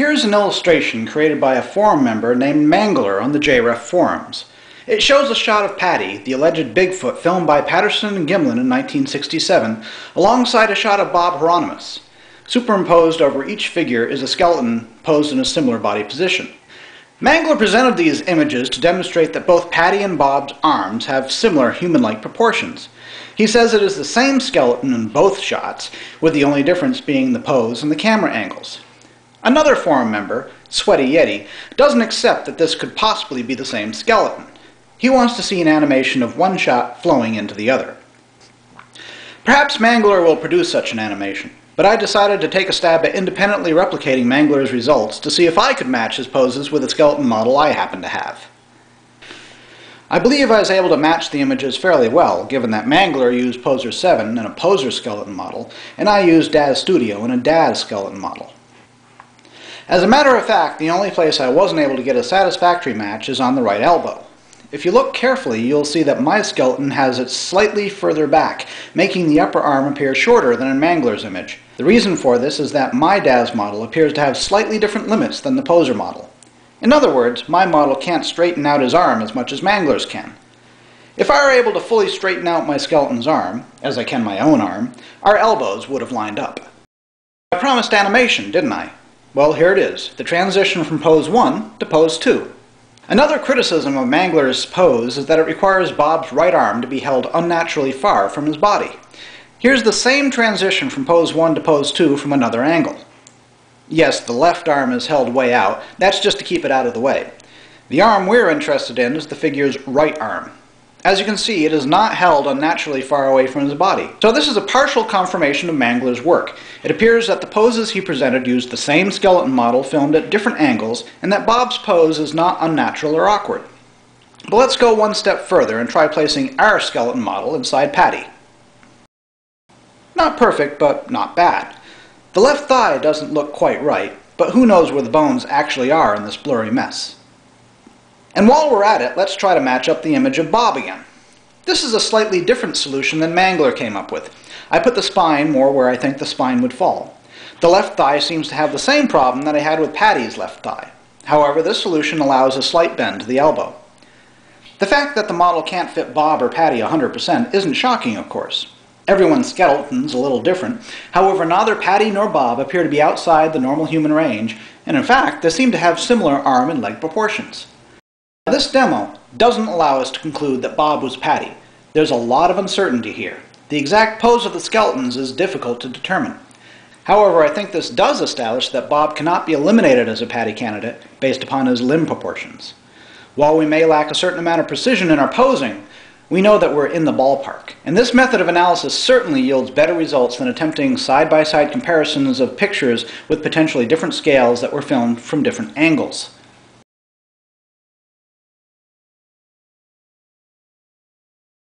Here's an illustration created by a forum member named Mangler on the JREF forums. It shows a shot of Patty, the alleged Bigfoot filmed by Patterson-Gimlin in 1967, alongside a shot of Bob Heironimous. Superimposed over each figure is a skeleton posed in a similar body position. Mangler presented these images to demonstrate that both Patty and Bob's arms have similar human-like proportions. He says it is the same skeleton in both shots, with the only difference being the pose and the camera angles. Another forum member, Sweaty Yeti, doesn't accept that this could possibly be the same skeleton. He wants to see an animation of one shot flowing into the other. Perhaps Mangler will produce such an animation, but I decided to take a stab at independently replicating Mangler's results to see if I could match his poses with a skeleton model I happen to have. I believe I was able to match the images fairly well, given that Mangler used Poser 7 in a Poser skeleton model, and I used Daz Studio in a Daz skeleton model. As a matter of fact, the only place I wasn't able to get a satisfactory match is on the right elbow. If you look carefully, you'll see that my skeleton has it slightly further back, making the upper arm appear shorter than in Mangler's image. The reason for this is that my Daz model appears to have slightly different limits than the Poser model. In other words, my model can't straighten out his arm as much as Mangler's can. If I were able to fully straighten out my skeleton's arm, as I can my own arm, our elbows would have lined up. I promised animation, didn't I? Well, here it is, the transition from pose 1 to pose 2. Another criticism of Mangler's pose is that it requires Bob's right arm to be held unnaturally far from his body. Here's the same transition from pose 1 to pose 2 from another angle. Yes, the left arm is held way out. That's just to keep it out of the way. The arm we're interested in is the figure's right arm. As you can see, it is not held unnaturally far away from his body. So this is a partial confirmation of Mangler's work. It appears that the poses he presented used the same skeleton model filmed at different angles, and that Bob's pose is not unnatural or awkward. But let's go one step further and try placing our skeleton model inside Patty. Not perfect, but not bad. The left thigh doesn't look quite right, but who knows where the bones actually are in this blurry mess. And while we're at it, let's try to match up the image of Bob again. This is a slightly different solution than Mangler came up with. I put the spine more where I think the spine would fall. The left thigh seems to have the same problem that I had with Patty's left thigh. However, this solution allows a slight bend to the elbow. The fact that the model can't fit Bob or Patty 100% isn't shocking, of course. Everyone's skeleton's a little different. However, neither Patty nor Bob appear to be outside the normal human range, and in fact, they seem to have similar arm and leg proportions. This demo doesn't allow us to conclude that Bob was Patty. There's a lot of uncertainty here. The exact pose of the skeletons is difficult to determine. However, I think this does establish that Bob cannot be eliminated as a Patty candidate based upon his limb proportions. While we may lack a certain amount of precision in our posing, we know that we're in the ballpark. And this method of analysis certainly yields better results than attempting side-by-side comparisons of pictures with potentially different scales that were filmed from different angles.